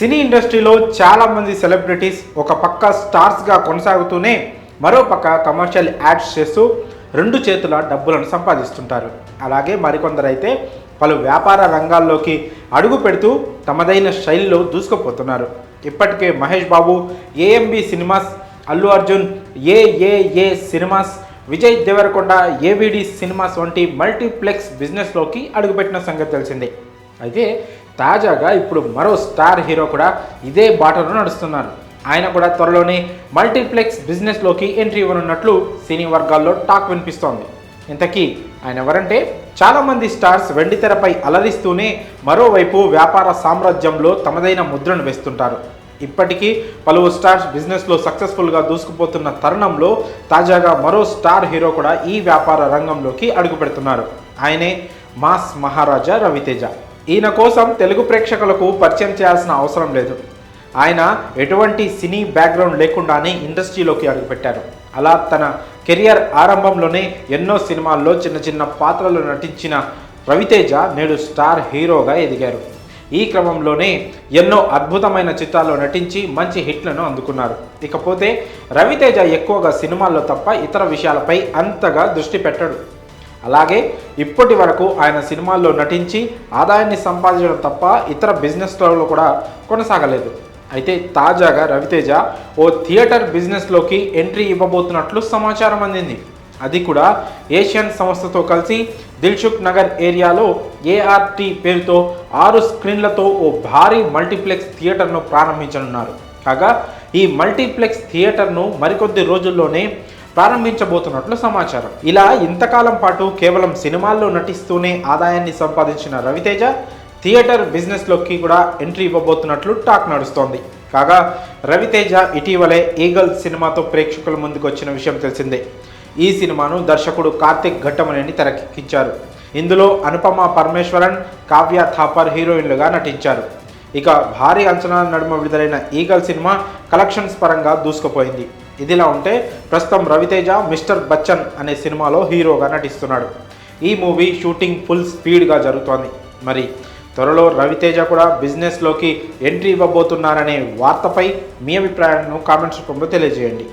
సినీ ఇండస్ట్రీలో చాలామంది సెలబ్రిటీస్ ఒక పక్క స్టార్స్గా కొనసాగుతూనే మరో పక్క కమర్షియల్ యాడ్స్ చేస్తూ రెండు చేతుల డబ్బులను సంపాదిస్తుంటారు. అలాగే మరికొందరు అయితే పలు వ్యాపార రంగాల్లోకి అడుగు పెడుతూ తమదైన శైలిలో దూసుకుపోతున్నారు. ఇప్పటికే Mahesh Babu AMB cinemas, Allu Arjun AAA cinemas, Vijay Deverakonda AVD cinemas వంటి మల్టీప్లెక్స్ బిజినెస్లోకి అడుగుపెట్టిన సంగతి తెలిసిందే. అయితే తాజాగా ఇప్పుడు మరో స్టార్ హీరో కూడా ఇదే బాటలో నడుస్తున్నారు. ఆయన కూడా త్వరలోనే మల్టీప్లెక్స్ బిజినెస్లోకి ఎంట్రీ ఇవ్వనున్నట్లు సినీ వర్గాల్లో టాక్ వినిపిస్తోంది. ఇంతకీ ఆయన ఎవరంటే, చాలామంది స్టార్స్ వెండితెరపై అలరిస్తూనే మరోవైపు వ్యాపార సామ్రాజ్యంలో తమదైన ముద్రను వేస్తుంటారు. ఇప్పటికీ పలువురు స్టార్స్ బిజినెస్లో సక్సెస్ఫుల్గా దూసుకుపోతున్న తరుణంలో తాజాగా మరో స్టార్ హీరో కూడా ఈ వ్యాపార రంగంలోకి అడుగు పెడుతున్నారు. ఆయనే మాస్ మహారాజా రవితేజ. ఈయన కోసం తెలుగు ప్రేక్షకులకు పరిచయం చేయాల్సిన అవసరం లేదు. ఆయన ఎటువంటి సినీ బ్యాక్గ్రౌండ్ లేకుండానే ఇండస్ట్రీలోకి అడుగుపెట్టారు. అలా తన కెరియర్ ఆరంభంలోనే ఎన్నో సినిమాల్లో చిన్న చిన్న పాత్రలు నటించిన రవితేజ నేడు స్టార్ హీరోగా ఎదిగారు. ఈ క్రమంలోనే ఎన్నో అద్భుతమైన చిత్రాల్లో నటించి మంచి హిట్లను అందుకున్నారు. ఇకపోతే రవితేజ ఎక్కువగా సినిమాల్లో తప్ప ఇతర విషయాలపై అంతగా దృష్టి పెట్టడు. అలాగే ఇప్పటి వరకు ఆయన సినిమాల్లో నటించి ఆదాయాన్ని సంపాదించడం తప్ప ఇతర బిజినెస్లలో కూడా కొనసాగలేదు. అయితే తాజాగా రవితేజ ఓ థియేటర్ బిజినెస్లోకి ఎంట్రీ ఇవ్వబోతున్నట్లు సమాచారం అందింది. అది కూడా ఏషియన్ సంస్థతో కలిసి దిల్సుఖ్ నగర్ ఏరియాలో ఏఆర్టీ పేరుతో 6 స్క్రీన్లతో ఓ భారీ మల్టీప్లెక్స్ థియేటర్ను ప్రారంభించనున్నారు. కాగా ఈ మల్టీప్లెక్స్ థియేటర్ను మరికొద్ది రోజుల్లోనే ప్రారంభించబోతున్నట్లు సమాచారం. ఇలా ఇంతకాలం పాటు కేవలం సినిమాల్లో నటిస్తూనే ఆదాయాన్ని సంపాదించిన రవితేజ థియేటర్ బిజినెస్లోకి కూడా ఎంట్రీ ఇవ్వబోతున్నట్లు టాక్ నడుస్తోంది. కాగా రవితేజ ఇటీవలే ఈగల్ సినిమాతో ప్రేక్షకుల ముందుకు వచ్చిన విషయం తెలిసిందే. ఈ సినిమాను దర్శకుడు కార్తిక్ ఘట్టమనేని తెరకెక్కించారు. ఇందులో అనుపమ పరమేశ్వరన్, కావ్య థాపర్ హీరోయిన్లుగా నటించారు. ఇక భారీ అంచనాల నడుమ విడుదలైన ఈగల్ సినిమా కలెక్షన్స్ పరంగా దూసుకుపోయింది. ఇదిలా ఉంటే ప్రస్తుతం రవితేజ మిస్టర్ బచ్చన్ అనే సినిమాలో హీరోగా నటిస్తున్నాడు. ఈ మూవీ షూటింగ్ ఫుల్ స్పీడ్గా జరుగుతోంది. మరి త్వరలో రవితేజ కూడా బిజినెస్లోకి ఎంట్రీ ఇవ్వబోతున్నారనే వార్తపై మీ అభిప్రాయాలను కామెంట్స్ రూపంలో తెలియజేయండి.